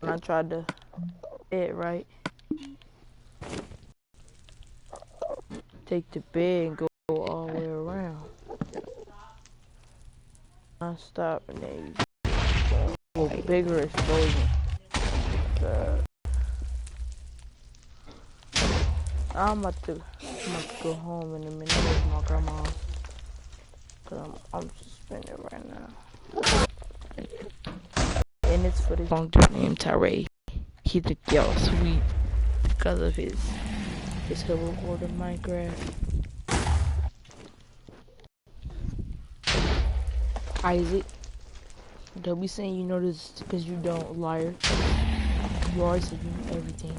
when I tried to it right. Take the bed and go all the way around. I stop and then you go bigger explosion. I'm about to go home in a minute with my grandma. Cause I'm suspended right now. And it's for this long dude named Tyree. He's a y'all sweet because of his hoverboard in Minecraft. Isaac, don't be saying you know this because you don't, liar. You always say you know everything.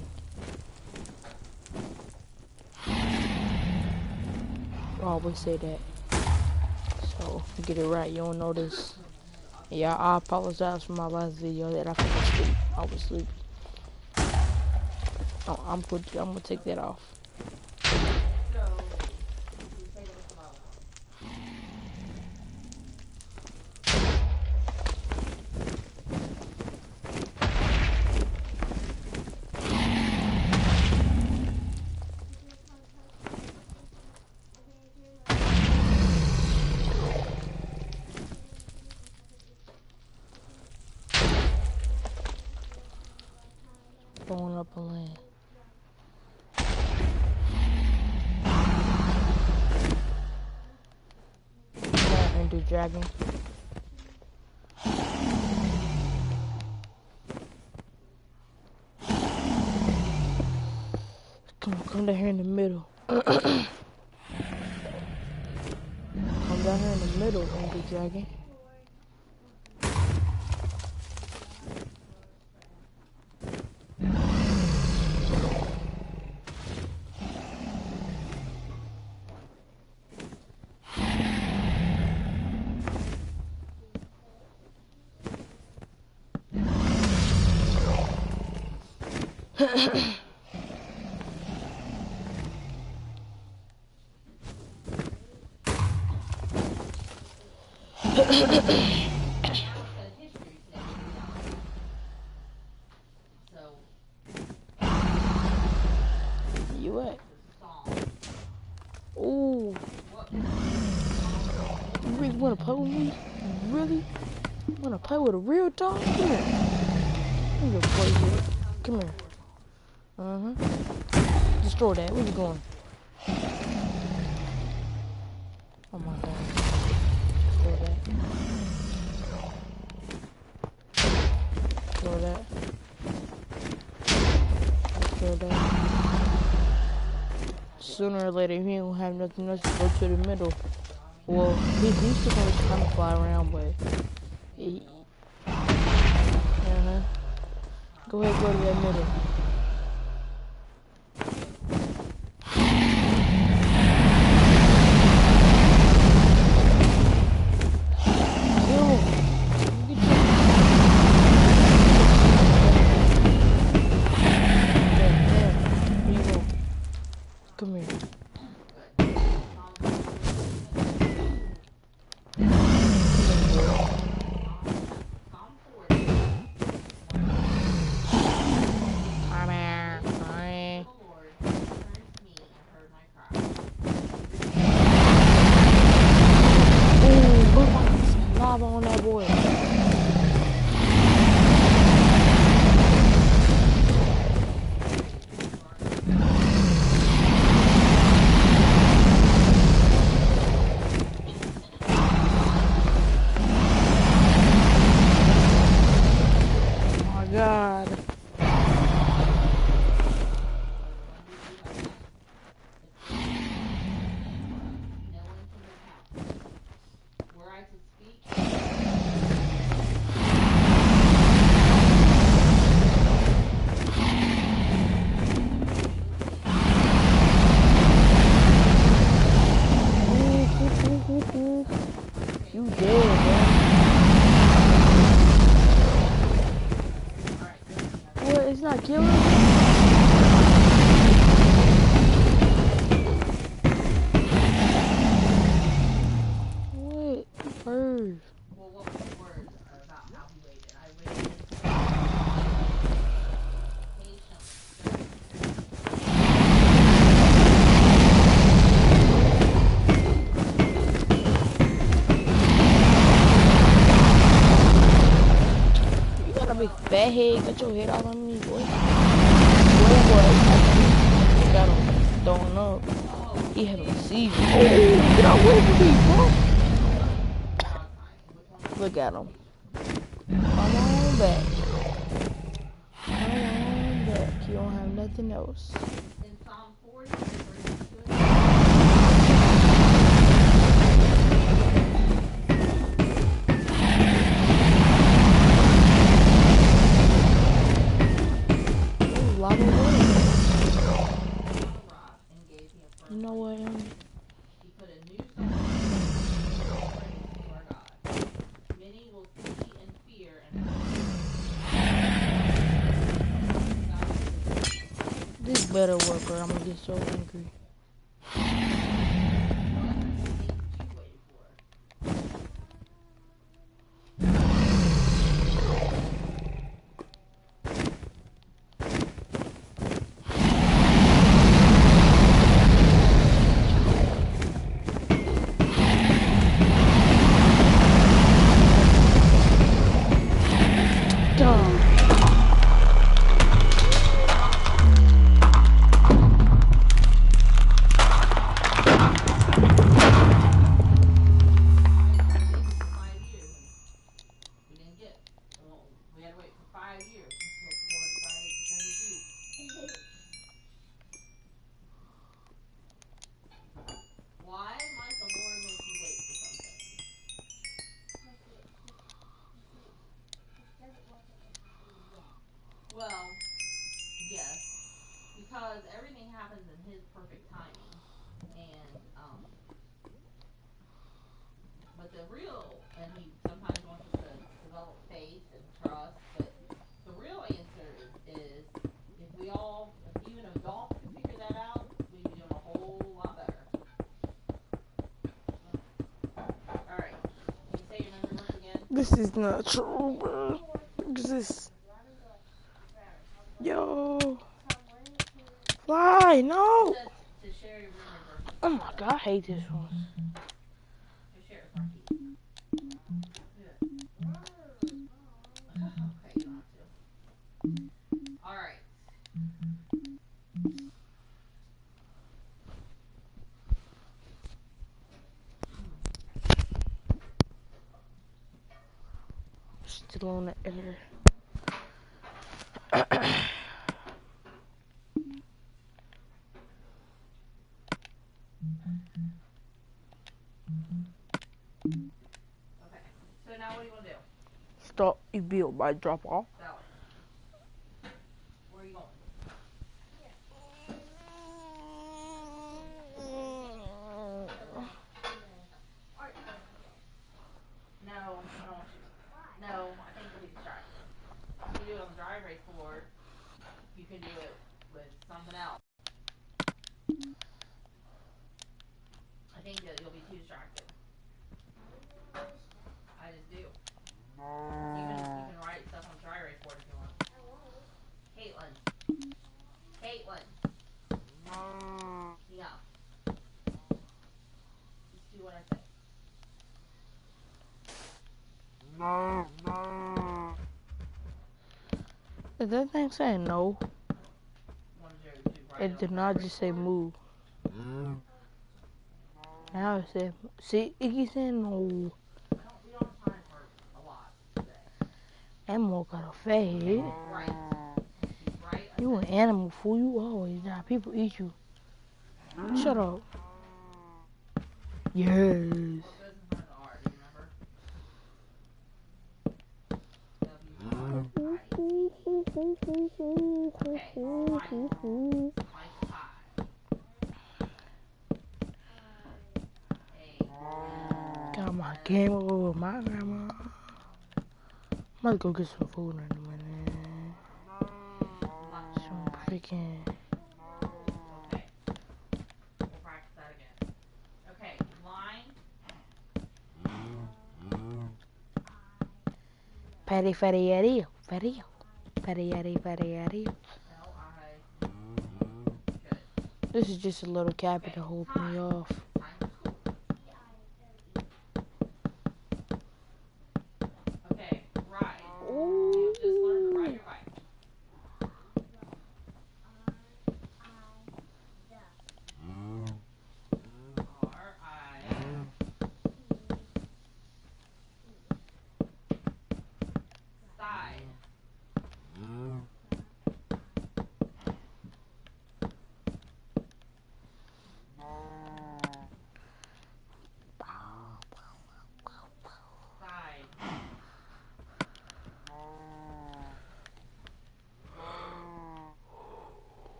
You always say that. So, get it right, you don't know this. Yeah, I apologize for my last video that I fell asleep. I was sleepy. Oh, I'm gonna take that off. Going up a land. Ender dragon. Come down here in the middle. Come down here in the middle, Ender dragon. You what? Ooh. You really wanna play with me? You really wanna play with a real dog? Come here. Come here, boy. Come here. Destroy that. Where you going? Oh my god. Destroy that. Destroy that. Destroy that. Sooner or later, he don't have nothing else to go to the middle. Well, he's still gonna kind of fly around, but he, go ahead, go to that middle. Come here. On that boy. Oh my god. You dead, man. What? It's not killing me? What? Bird. Well, what was the word about how he waited? I waited. that head, get your head out on me, boy. Boy, got him throwing up. He had a seizure. Oh, get away from me, bro. Look at him. Come on back. Come on back. You don't have nothing else. In Psalm 40, A lot of work. You know what? he put a new song to our God. Many will see and fear and This better work or I'm gonna get so angry. Well, yes, because everything happens in His perfect timing, and but the real, and He sometimes wants us to develop faith and trust, but the real answer is if even adults could figure that out, we'd be doing a whole lot better. All right, can you say your memory verse again? This is not true, bro. This. Yo. Fly, no. To share your memory verse. Oh my God, I hate this one. Just share it with Marquis. Okay, you don't have to. All right. Still on the air. Okay. So now what do you want to do? Stop a bill by drop off. Sally. Where are you going? No, I don't want you. No, I think you'll be distracted. You can do it on the dry erase board. You can do it with something else. I think that you'll be too distracted. I just do. You can write stuff on the dry erase board if you want. Caitlin. Yeah. Just do what I say. Is that thing saying no? It did not just say move. Now it said, see, it keeps saying no. We don't have time for a lot today. Animal got a fat head. Right. Right. You an animal fool. You always die. People eat you. Shut up. Yes. What goes in front of the R, do you remember? Got my game over with my grandma. I'm about to go get some food in a minute. Some freaking. Okay. We'll practice that again. Okay, line. Fatty, fatty, yaddy, fatty, fatty, yaddy, fatty, yaddy. L-I. Good. This is just a little cabin to hold me off. Time for school. Okay, ride. You just learned to ride your bike. Side.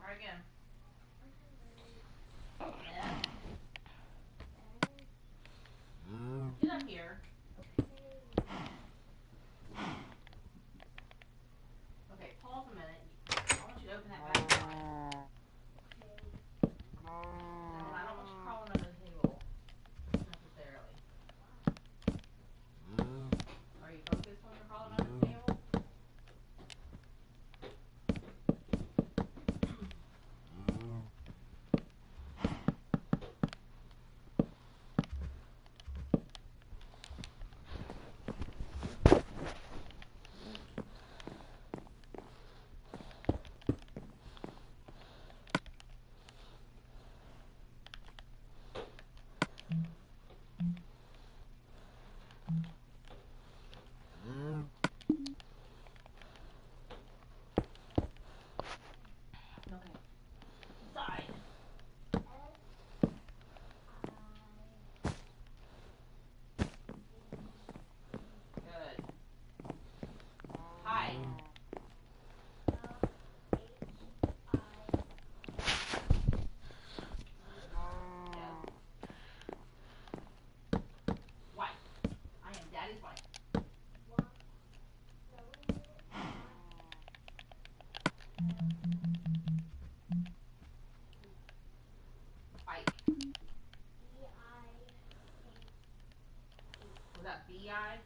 Try again. F. Get up here. Okay, pause a minute. I want you to open that back line. No, I don't want you crawling under the table necessarily. Are you focused when you're crawling under the table? Okay. Side. Good. High. Yes. Wife. I am daddy's wife. Bike. Was that B-I?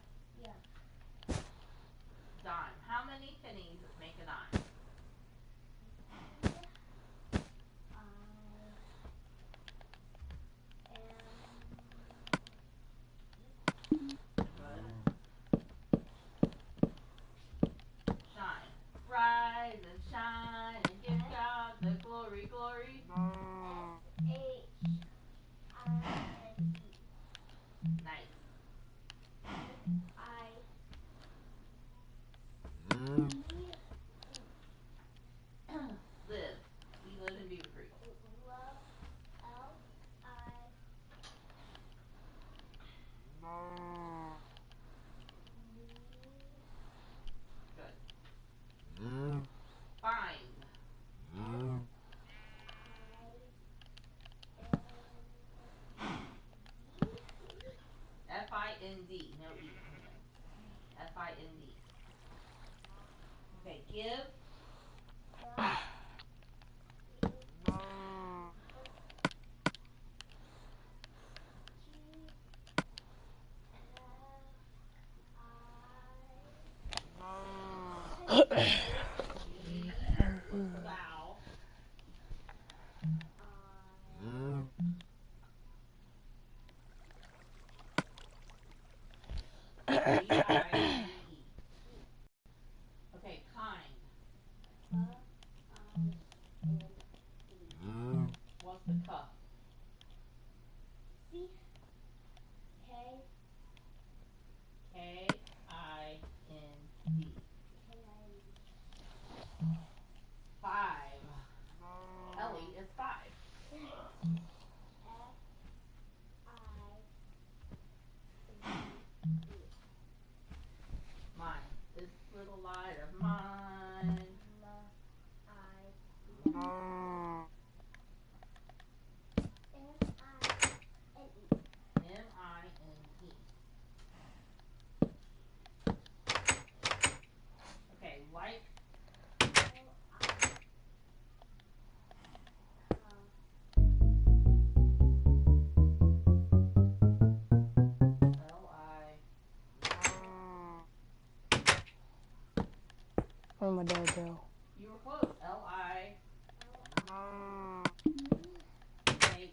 Dime. How many pennies make a dime? Good. Shine. Rise and shine and give God the glory, glory. Nice. Live. We live in Beaver Creek. Good. Find. F-I-N-D. No E. F-I-N-D. Okay, give. G. What's the vowel? V-I-D-E. Okay, kind. What's the cup? K-I-N-D. 5. Ellie is 5. Mine. This little light of mine. M-I-N-E. Okay, like. L-I. Where'd my dad go? You were close. L-I.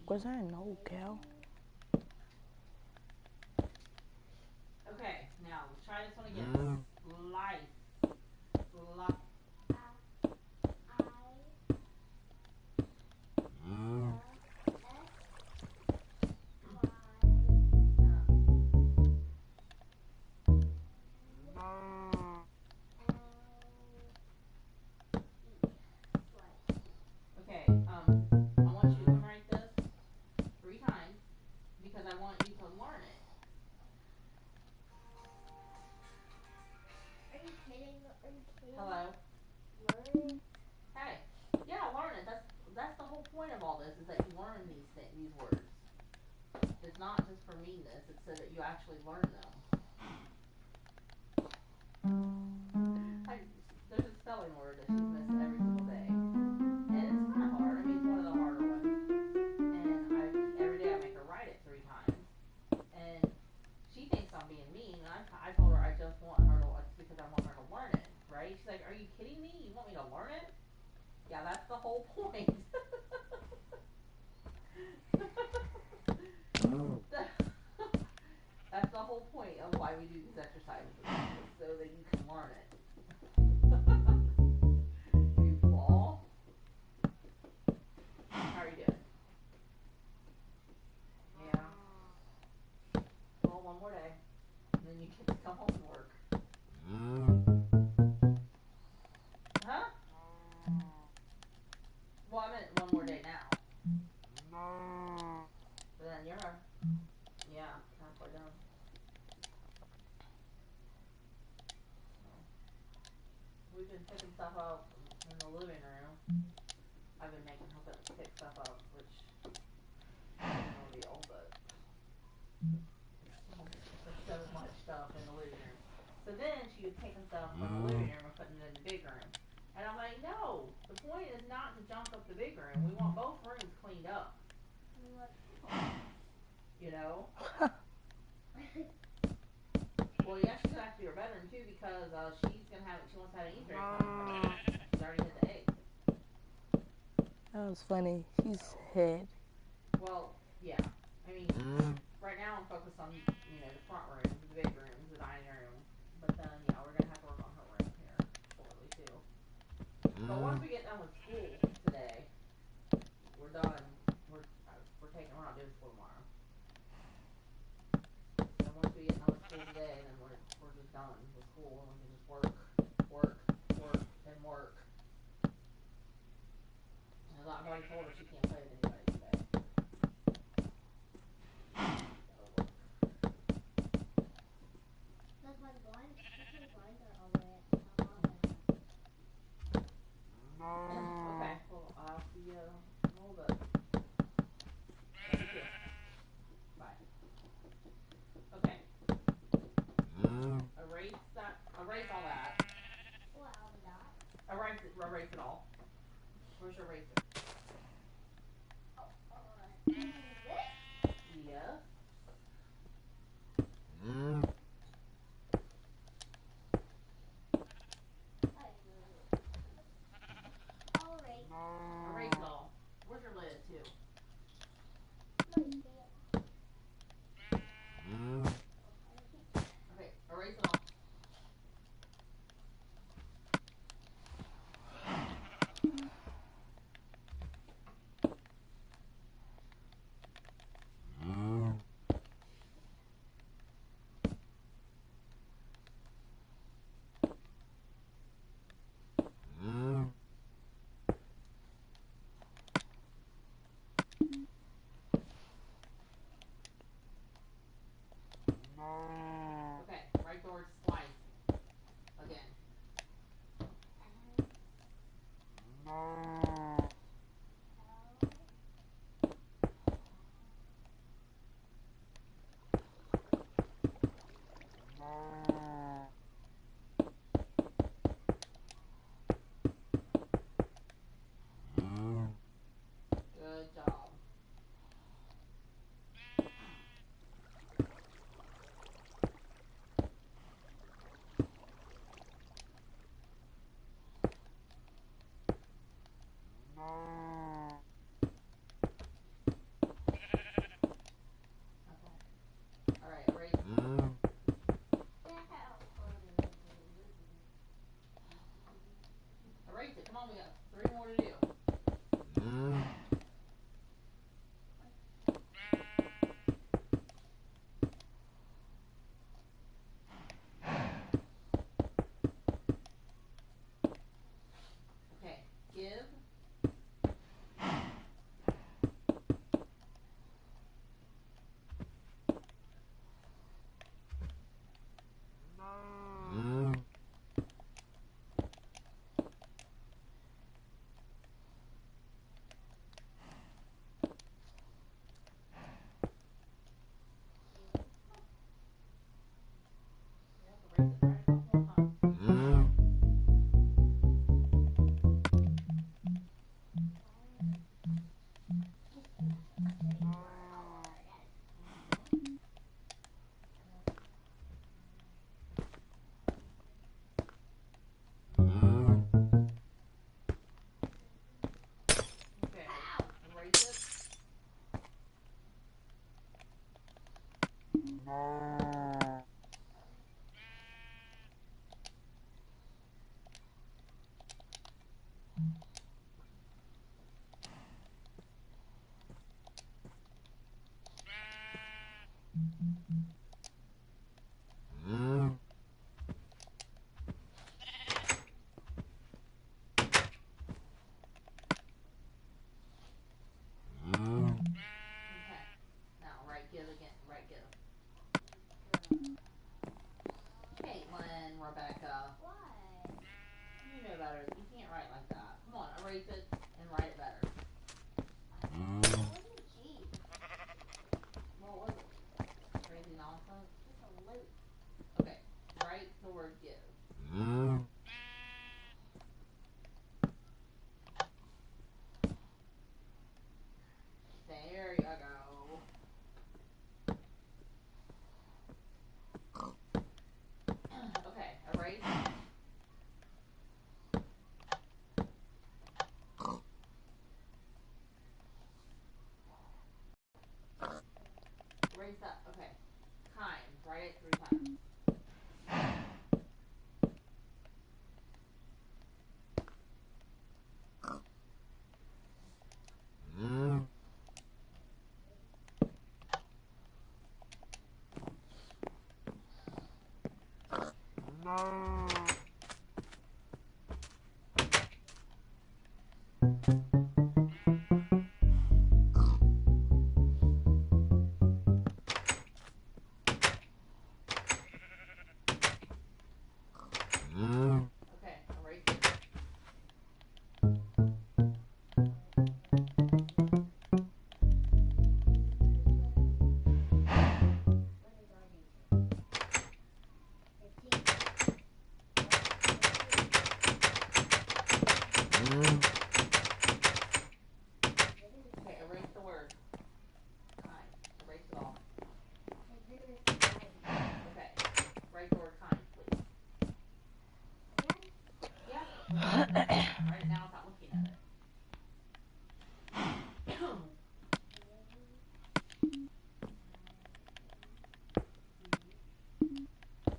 Was that an old cow? Okay, now let's try this one again. Life. Life. Hello? Hey. Yeah, learn it. That's the whole point of all this, is that you learn these things, these words. It's not just for meanness, it's so that you actually learn them. There's a spelling word that she's missed every single day. And it's kind of hard. I mean, it's one of the harder ones. And every day I make her write it 3 times. And she thinks I'm being mean. And I told her I just want her to, it's because I want her to learn it, right? She's like, are you kidding me? You want me to learn it? Yeah, that's the whole point. That's the whole point of why we do these exercises, is so that you can learn it. You fall. How are you doing? Yeah. Well, one more day, and then you get to come home and work. Huh? Well, I meant one more day now. But then you're, yeah, halfway done. So, we've been picking stuff up in the living room. I've been making her pick stuff up, which isn't no deal, but there's so much stuff in the living room. So then she was taking stuff from the living room and putting it in the big room. And I'm like, no, the point is not to junk up the big room. We want both rooms cleaned up. You know? Well, yeah, she's gonna have to do her bedroom too, because she wants to have an Easter egg hunt. She's already hit the egg. That was funny. She's head. Well, yeah. I mean, right now I'm focused on, the front rooms, the big rooms, the dining room. But then, yeah, we're gonna have to work on her room here shortly too. But once we get done with school today, we're done. We're not doing school tomorrow. And once we get done with school today, then we're just done with school, and we can just work, and work. And I've already told her she can't play with anybody today. That's my blinds are all the way at the top. Okay, well, I'll see you in a little bit. Love you too. Bye. Okay. Erase all that. What, all the dots? Erase it all. Where's your eraser? This? Yes. All right. Erase it all. Where's your lid too? Okay, erase it all. Okay, write the word slice again. Good job. Okay. Alright, erase. Erase it. Come on, we got 3 more to do. Okay, give. better. You can't write like that. Come on, erase it and write it better. It wasn't cheap. What was it? Crazy nonsense? Just a loop. Okay, write the word give. There you go. Okay, erase. Erase that. Okay. Kind. Write it 3 times. Okay, erase it. What is our nature? 15. Okay, erase the word. Kind. Erase it all. Vigorous society. Okay. Write the word kind, please. Again? Yeah. Write it down without looking at it.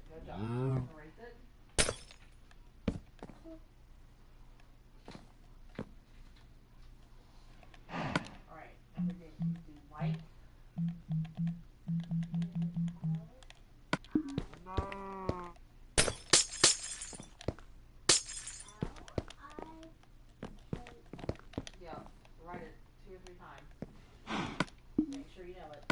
Good job. Erase it. Alright, and we're going to do like. Yeah, write it 2 or 3 times. Make sure you know it.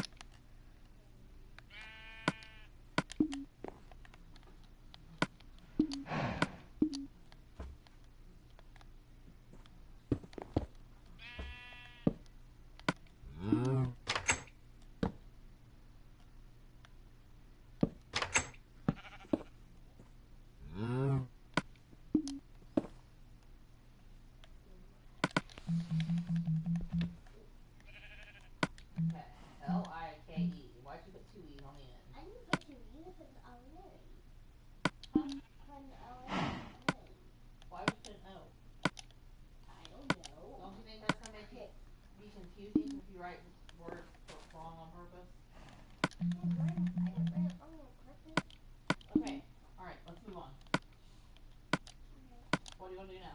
Okay. L-I-K-E. Why'd you put 2 E's on the end? I didn't put 2 E's because I was married. Huh? When I was married. Why would you put an O? I don't know. Don't you think that's going to make it be confusing if you write words wrong on purpose? I didn't write it wrong on purpose. Okay. Alright, let's move on. What do you want to do now?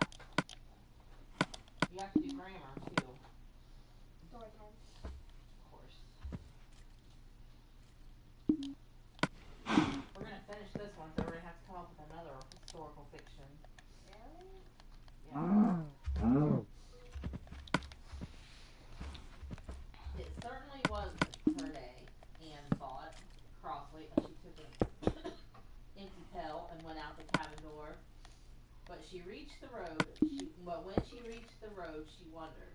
You have to do grammar, too. Story time. Of course. We're going to finish this one, so we're going to have to come up with another historical fiction. Really? Yeah. It certainly wasn't her day, Anne thought crossly as she took an empty pail and went out the cabin door. But when she reached the road, she wondered.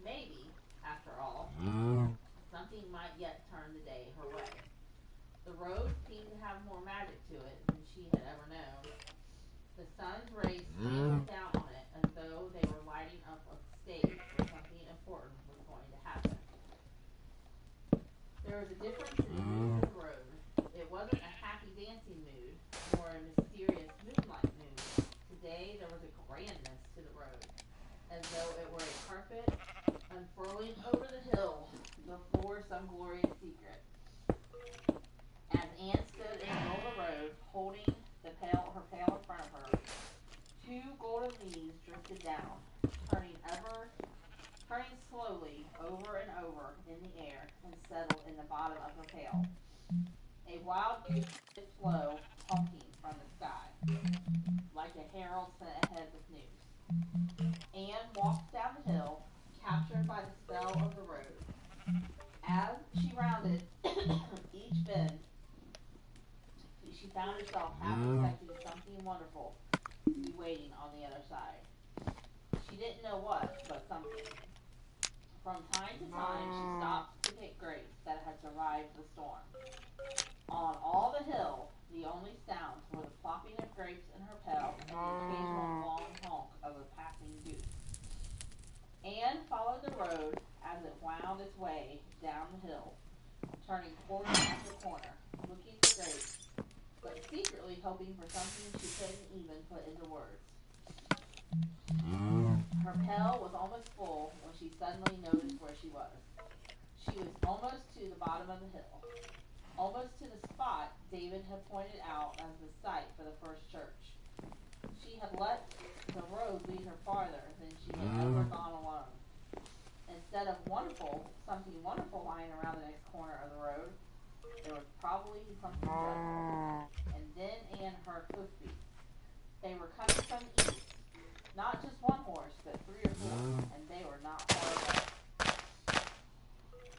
Maybe, after all, something might yet turn the day her way. The road seemed to have more magic to it than she had ever known. The sun's rays streamed down on it as though they were lighting up a stage where something important was going to happen. There was a difference in the mood of the road. It wasn't a happy dancing mood, nor a mysterious moonlight mood. Today there was a grandness to the road, as though it were a carpet unfurling over the hill before some glorious secret. As Anne stood in the middle of the road, holding her pail in front of her, 2 golden leaves drifted down, turning slowly over and over in the air and settled in the bottom of her pail. A wild goose did flow honking from the sky, like a herald sent ahead with news. Anne walked down the hill, captured by the spell of the road. As she rounded each bend, she found herself half expecting something wonderful to be waiting on the other She didn't know what, but something. From time to time, she stopped to pick grapes that had survived the storm. On all the hill, the only sounds were the plopping of grapes in her pail and the occasional long honk of a passing goose. Anne followed the road as it wound its way down the hill, turning corner after corner, looking for grapes, but secretly hoping for something she couldn't even put into words. Her pail was almost full when she suddenly noticed where she was. She was almost to the bottom of the hill, almost to the spot David had pointed out as the site for the first church. She had let the road lead her farther than she had ever gone alone. Instead of something wonderful lying around the next corner of the road, there was probably something dreadful. And then Anne heard hoofbeats. They were coming from the east. Not just one horse, but 3 or 4, and they were not far away.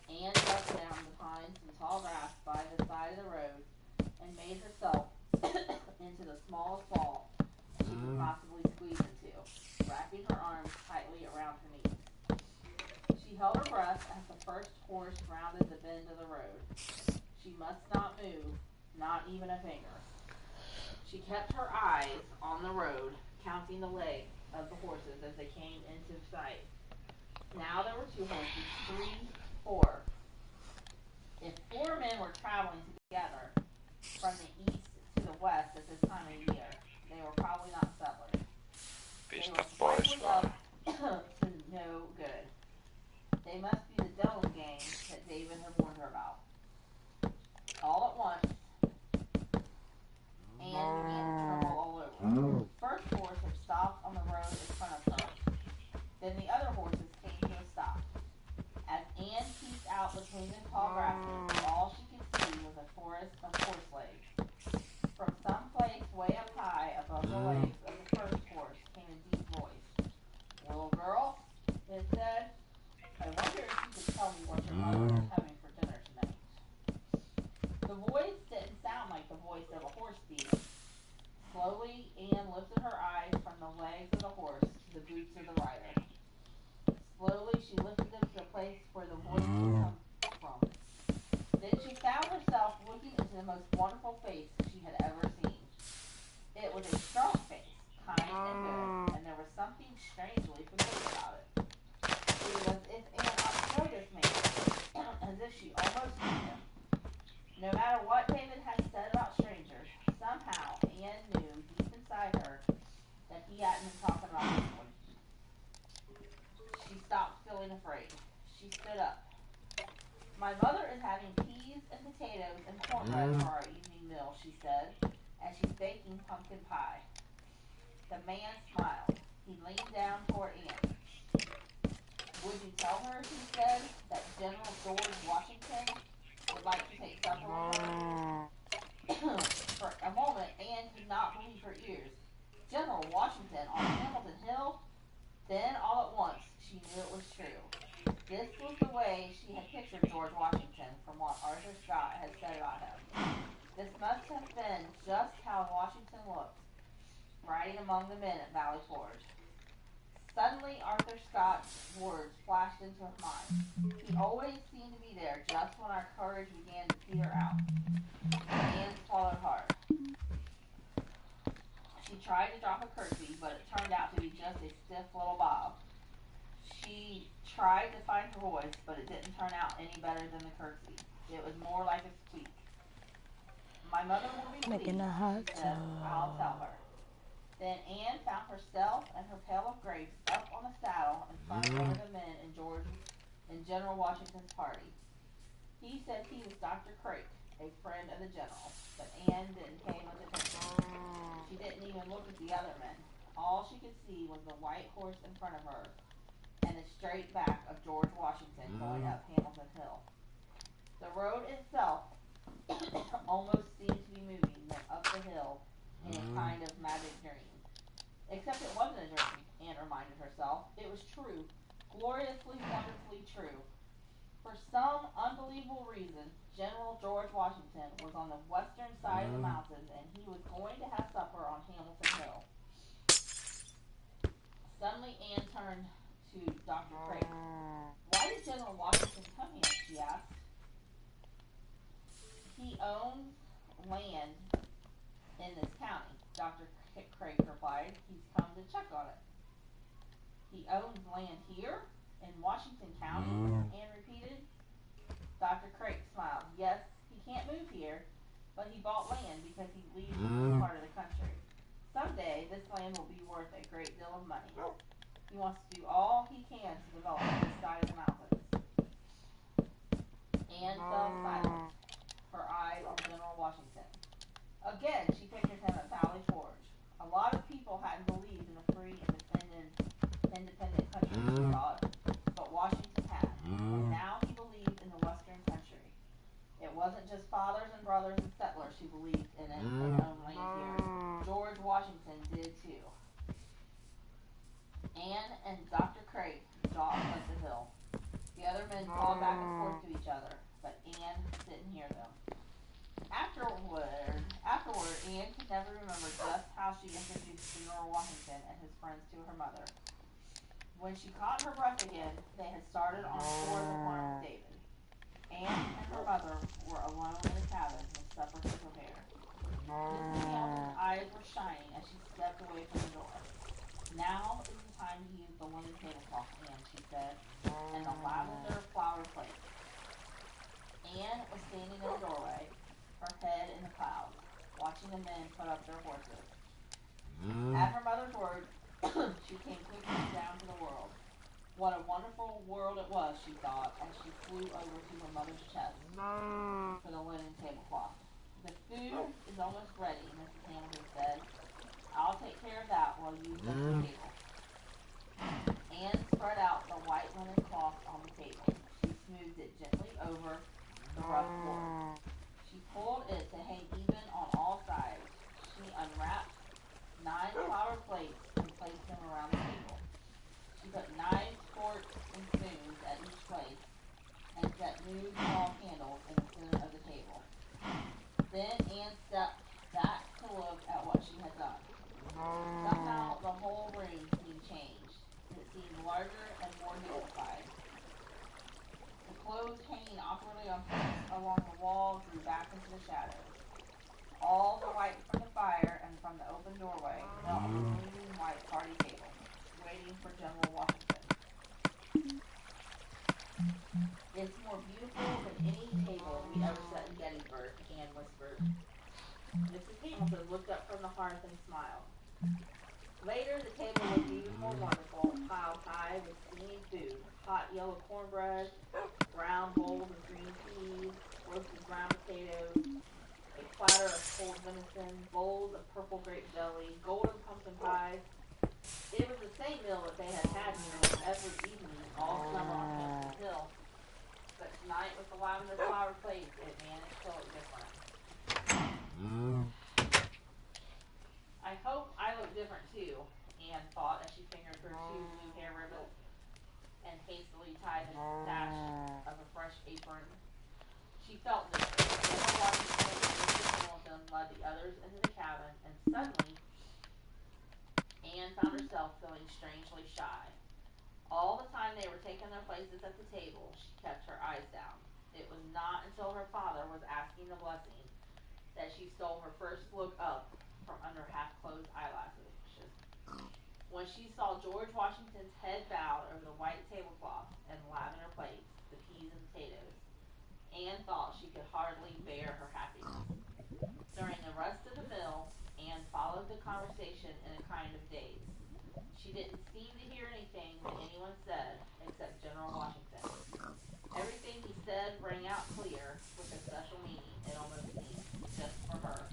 Anne ducked down the pines and tall grass by the side of the road and made herself into the smallest ball she could possibly squeeze into, wrapping her arms tightly around her knees. She held her breath as the first horse rounded the bend of the road. She must not move, not even a finger. She kept her eyes on the road, counting the legs of the horses as they came into sight. Now there were 2 horses, 3, 4. If 4 men were traveling together from the east to the west at this time of year, they were probably not settlers. They were likely up to no good. They must be the Dillon gang that David had warned her about. All at once, Anne began to tremble all over. The first horse had stopped on the road in front of her. Then the other horses came to a stop. As Anne peeked out between the tall grasses, all she could see was a forest of horse legs. From some place way up high above the legs of the first horse came a deep voice. "Little girl," it said, "I wonder if you could tell me what your mother is having for dinner tonight." The voice didn't sound like the voice of a horse thief. Slowly, Anne lifted her eyes from the legs of the horse to the boots of the rider. Slowly, she lifted them to the place where the voice had come from. Then she found herself looking into the most wonderful face she had ever seen. It was a strong face, kind and good, and there was something strangely familiar about it. It was as if Anne ought to know this man, as if she almost knew him. No matter what David had said about strangers, somehow Anne knew deep inside her that he hadn't been talking about this one. She stopped feeling afraid. She stood up. "My mother is having peas and potatoes and cornbread for our evening meal," she said, "and she's baking pumpkin pie." The man smiled. He leaned down toward Anne. "Would you tell her," he said, "that General George Washington would like to take supper with her?" For a moment, Anne could not believe her ears. General Washington on Hamilton Hill? Then, all at once, she knew it was true. This was the way she had pictured George Washington from what Arthur Scott had said about him. This must have been just how Washington looked, riding among the men at Valley Forge. Suddenly, Arthur Scott's words flashed into her mind. He always seemed to be there just when our courage began to peter out. Anne swallowed hard. She tried to drop a curtsy, but it turned out to be just a stiff little bob. She tried to find her voice, but it didn't turn out any better than the curtsy. It was more like a squeak. "My mother will be pleased," Making a hot she said. "I'll tell her." Then Anne found herself and her pail of grapes up on the saddle in front of one of the men in General Washington's party. He said he was Dr. Craik, a friend of the general, but Anne didn't pay much attention. She didn't even look at the other men. All she could see was the white horse in front of her and the straight back of George Washington going up Hamilton Hill. The road itself almost seemed to be moving them up the hill in a kind of magic dream. Except it wasn't a dream, Anne reminded herself. It was true, gloriously, wonderfully true. For some unbelievable reason, General George Washington was on the western side of the mountains, and he was going to have supper on Hamilton Hill. Suddenly Anne turned to Dr. Craig. Why did General Washington come here? She asked. He owns land in this county, Dr. Craig replied. He's come to check on it. He owns land here in Washington County? Anne repeated. Dr. Craig smiled. Yes, he can't move here, but he bought land because he leaves this part of the country. Someday, this land will be worth a great deal of money. He wants to do all he can to develop this side of the mountains. Anne fell silent, her eyes on General Washington. Again, she pictured him at Valley Forge. A lot of people hadn't believed in a free and independent country, she thought, but Washington had. And now he believed in the Western country. It wasn't just fathers and brothers and settlers who believed in it and owned land here. George Washington did too. Anne and Dr. Craig jogged up the hill. The other men called back and forth to each other, but Anne didn't hear them. Afterward, Anne could never remember just how she introduced General Washington and his friends to her mother. When she caught her breath again, they had started on toward the corner with David. Anne and her mother were alone in the cabin with supper to prepare. Mrs. Hamilton's eyes were shining as she stepped away from the door. Now is the time to use the linen tablecloth, Anne, she said, and the lavender flower plate. Anne was standing in the doorway, her head in the clouds, watching the men put up their horses. At her mother's word, she came quickly down to the world. What a wonderful world it was, she thought, as she flew over to her mother's chest for the linen tablecloth. The food is almost ready, Mrs. Hamilton said. I'll take care of that while you set the table. Anne spread out the white linen cloth on the table. She smoothed it gently over the rough board. She pulled it to hang even on all sides. She unwrapped 9 flower plates and placed them around the table. She put knives, forks, and spoons at each plate and set new small candles in the center of the table. Then Anne stepped back to look at what she had done. Somehow the whole room seemed changed. It seemed larger and more dignified. The clothes hanging awkwardly on hooks along the wall drew back into the shadows. All the light from the fire and from the open doorway fell on the gleaming white party table, waiting for General Washington. It's more beautiful than any table we ever set in Gettysburg, Anne whispered. Mrs. Hamilton looked up from the hearth and smiled. Later, the table looked even more wonderful, piled high with steaming food, hot yellow cornbread, brown bowls of green peas, roasted brown potatoes, a platter of cold venison, bowls of purple grape jelly, golden pumpkin pies. It was the same meal that they had had nearly every evening all summer on Hampton Hill. But tonight, with the lavender flower plate, it managed to look different. I hope I look different too, Anne thought as she fingered her 2 blue hair ribbons and hastily tied the sash of a fresh apron. She felt this. General Washington and Mrs. Hamilton led the others into the cabin, and suddenly Anne found herself feeling strangely shy. All the time they were taking their places at the table, she kept her eyes down. It was not until her father was asking the blessing that she stole her first look up from under half-closed eyelashes. When she saw George Washington's head bowed over the white tablecloth and lavender plates, the peas and potatoes, Anne thought she could hardly bear her happiness. During the rest of the meal, Anne followed the conversation in a kind of daze. She didn't seem to hear anything that anyone said except General Washington. Everything he said rang out clear with a special meaning, it almost seemed, just for her.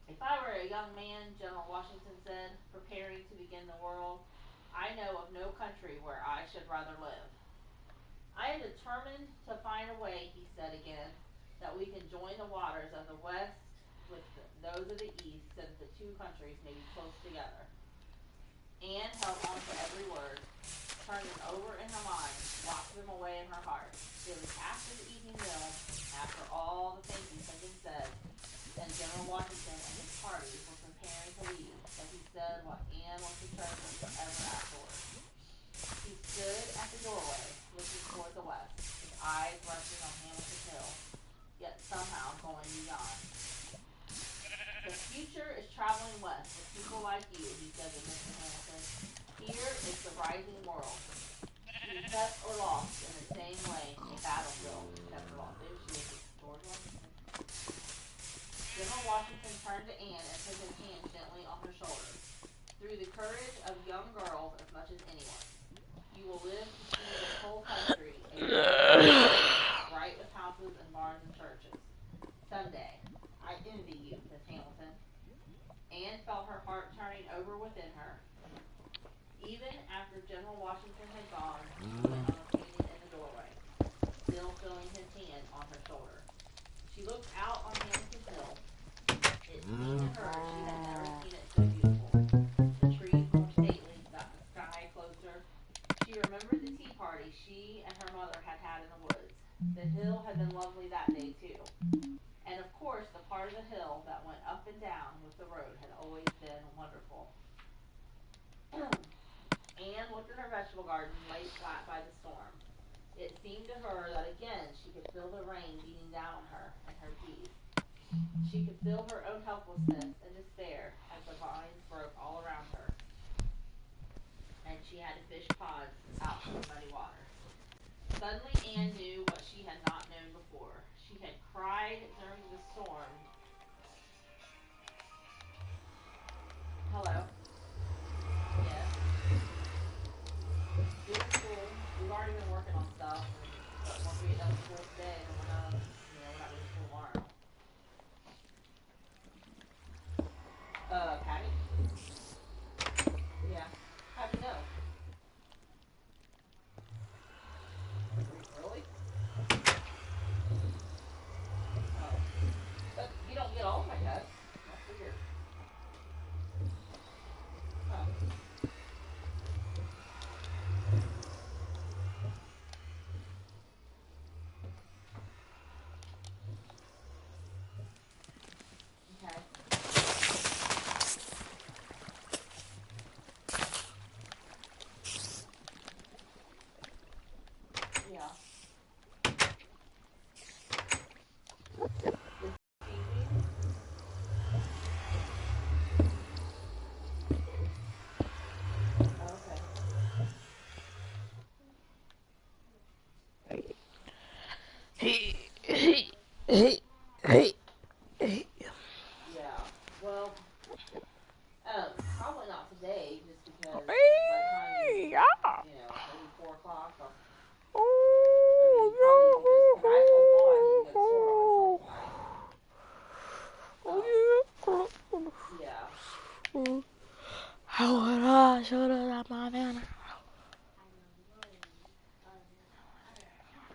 If I were a young man, General Washington said, preparing to begin the world, I know of no country where I should rather live. I am determined to find a way, he said again, that we can join the waters of the West with those of the East so that the 2 countries may be close together. Anne held on to every word, turned them over in her mind, locked them away in her heart. It was after the evening meal, after all the thank-yous had been said, and General Washington and his party were preparing to leave, that he said what Anne was to treasure forever. with people like you, he said to Mr. Hamilton. Here is the rising world. To be kept or lost in the same way a battlefield is kept or lost. Maybe she was with George Washington. General Washington turned to Anne and put his hand gently on her shoulder. Through the courage of young girls as much as anyone, you will live to see this whole country a bright with houses and barns and churches. Someday, I envy you, Miss Hamilton. Anne felt her heart turning over within her. Even after General Washington had gone, she went on standing in the doorway, still feeling his hand on her shoulder. She looked out on Hamilton Hill. It seemed to her she had never seen it so beautiful. The trees more stately, the sky closer. She remembered the tea party she and her mother had had in the woods. The hill had been lovely that day, too. And of course, the part of the hill that went up and down with the road had always been wonderful. Anne looked at her vegetable garden, laid flat by the storm. It seemed to her that again she could feel the rain beating down on her and her peas. She could feel her own helplessness and despair as the vines broke all around her, and she had to fish pods out from the muddy water. Suddenly Anne knew what she had not known before. She had cried during the storm. Hello? Yes? Doing school. We've already been working on stuff, but once we get done with school today, then we're not, we're not doing school tomorrow. Patty? Yeah. How'd you know? Really? Oh. But you don't get all of my texts. That's weird. Oh. Okay. Yeah. Did she feed you? Oh, okay. Hey, hey, hey, hey, hey. Yeah. Well, probably not today, just because by the time Hey, yeah. maybe 4 o'clock. I mean, probably you can just. Cause I told Paul I need to go to the store by myself tonight. Yeah.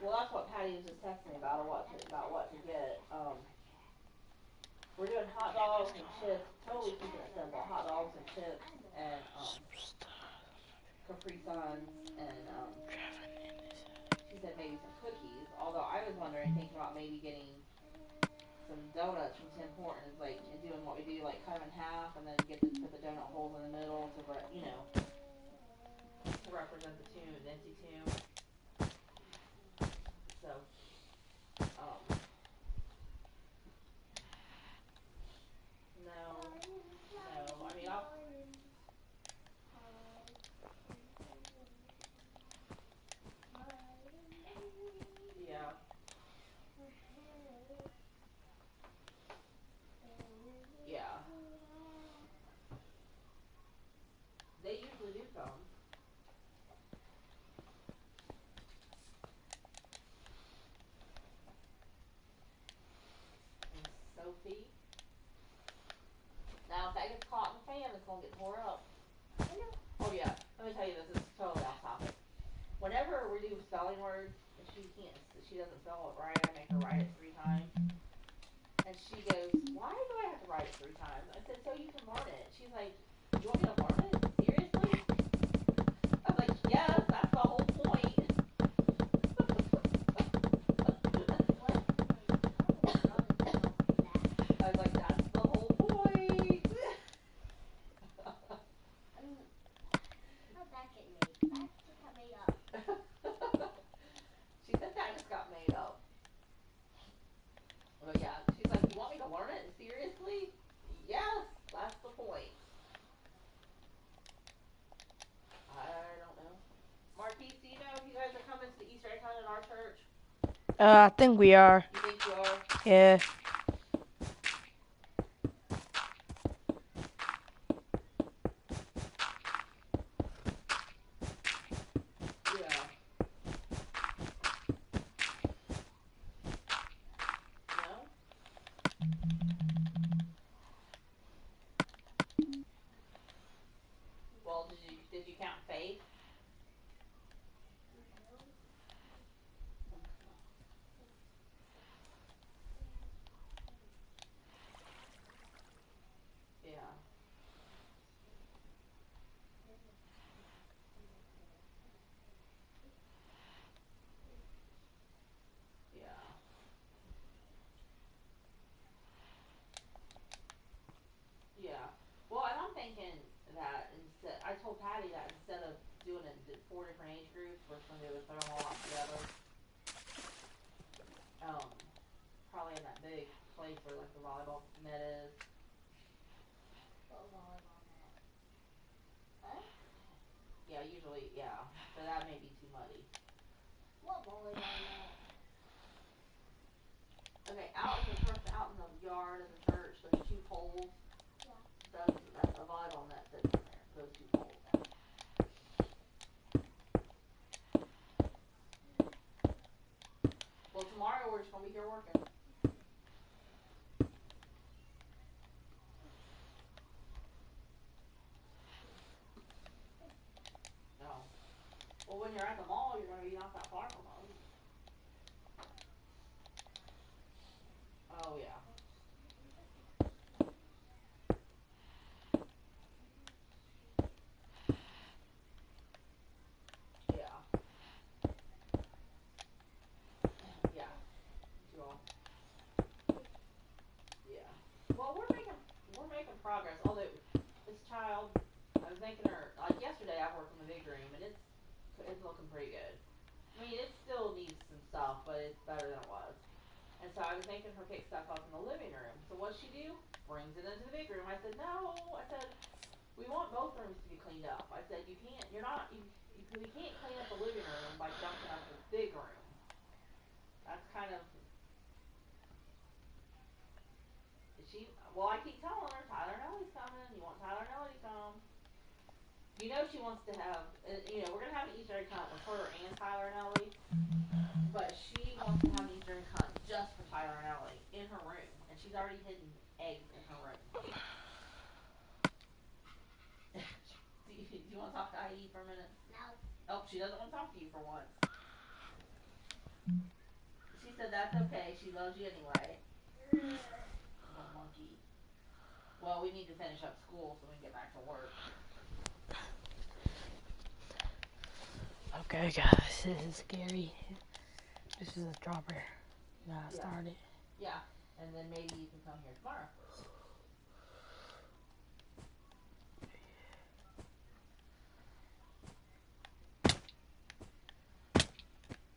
Well, that's what Patty was just texting me about, what to get. We're doing hot dogs and chips. Totally keeping it simple. Hot dogs and chips and Capri Suns and she said maybe some cookies. Although I was wondering, thinking about maybe getting some donuts from Tim Hortons, like and doing what we do, like cut them in half and then put the donut holes in the middle to represent the tomb, the empty tomb. So, no, no. I mean, yeah, yeah. They usually do come. And Sophie. Now, if that gets caught in the fan, it's gonna get tore up. Oh yeah. Let me tell you this. This is totally off topic. Whenever we do spelling words, and she doesn't spell it right, I make her write it 3 times. And she goes, "Why do I have to write it 3 times?" I said, "So you can learn it." She's like, "You want me to learn it? Seriously?" I was like, "Yes, that's the whole point." I was like, "That's the whole point." How'd that get made? That just got made up. She said that just got made up. But yeah, she's like, "You want me to learn it? Seriously?" Yes, that's the point. I think we are. You think you are? Yeah. Yeah. No? Well, did you count Faith? Yeah. Yeah. Yeah. Well, and I'm thinking that instead, I told Patty that instead of doing it in 4 different age groups, we're just gonna be able to throw them all out together. Um, Probably in that big place where like the volleyball net is. What volleyball net? Huh? Yeah, usually, yeah. But that may be too muddy. What volleyball net? Okay, out in the first, out in the yard of the church, there's 2 poles. Yeah. That's a volleyball net sits in there. Those 2 poles. Well, tomorrow we're just gonna be here working. No. Well, when you're at the mall, you're gonna be not that far from them. Oh yeah. Yeah. Yeah. You all. Yeah. Well, we're making progress. Although this child, I was making her like yesterday. I worked in the big room, and it's looking pretty good. I mean, it still needs some stuff, but it's better than it was. And so I was making her pick stuff up in the living room. So what'd she do? Brings it into the big room. I said, no. I said, we want both rooms to be cleaned up. I said, you can't. You're not. We can't clean up the living room by junking up the big room. That's kind of. She. Well, I keep telling her Tyler and Ellie's coming. You want Tyler and Ellie to come? You know she wants to have. We're gonna have an Easter egg hunt with her and Tyler and Ellie. But she wants to have an Easter egg hunt just for Tyler and Ellie in her room, and she's already hidden eggs in her room. Do you want to talk to Heidi for a minute? No. Oh, she doesn't want to talk to you for once. She said that's okay. She loves you anyway. Little monkey. Well, we need to finish up school so we can get back to work. Okay, guys, this is scary. This is a dropper. Now I started. Yeah, and then maybe you can come here tomorrow.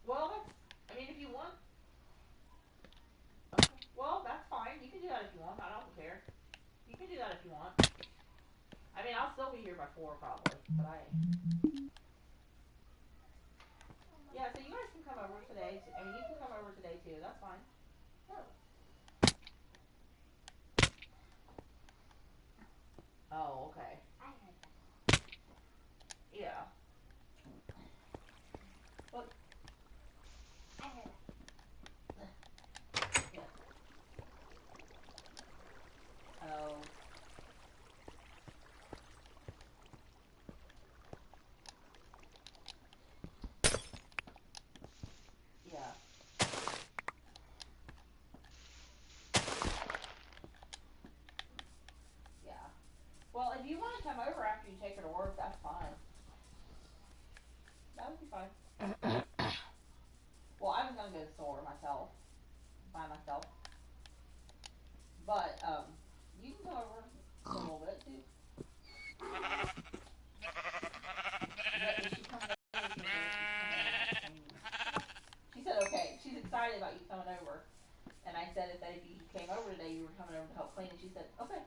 Well, I mean, if you want. Okay. Well, that's fine. You can do that if you want. I don't care. You can do that if you want. I mean, I'll still be here by 4 probably, but I. Yeah, so you guys can come over today. I mean, you can come over today too. That's fine. No. Oh, okay. I heard that. Yeah. Well, I heard that. yeah. Oh. Yeah. Yeah. Well, if you want to come over after you take her to work, that's fine. That would be fine. Well, I was gonna go to the store myself, by myself. But you can come over for a little bit too. Is she coming over? She said okay. She's excited about you coming over. And I said that if you came over today, you were coming over to help clean. And she said okay.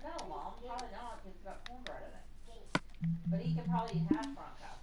No, Mom, probably not, 'cause it's got cornbread in it. But he can probably eat hash brown cow.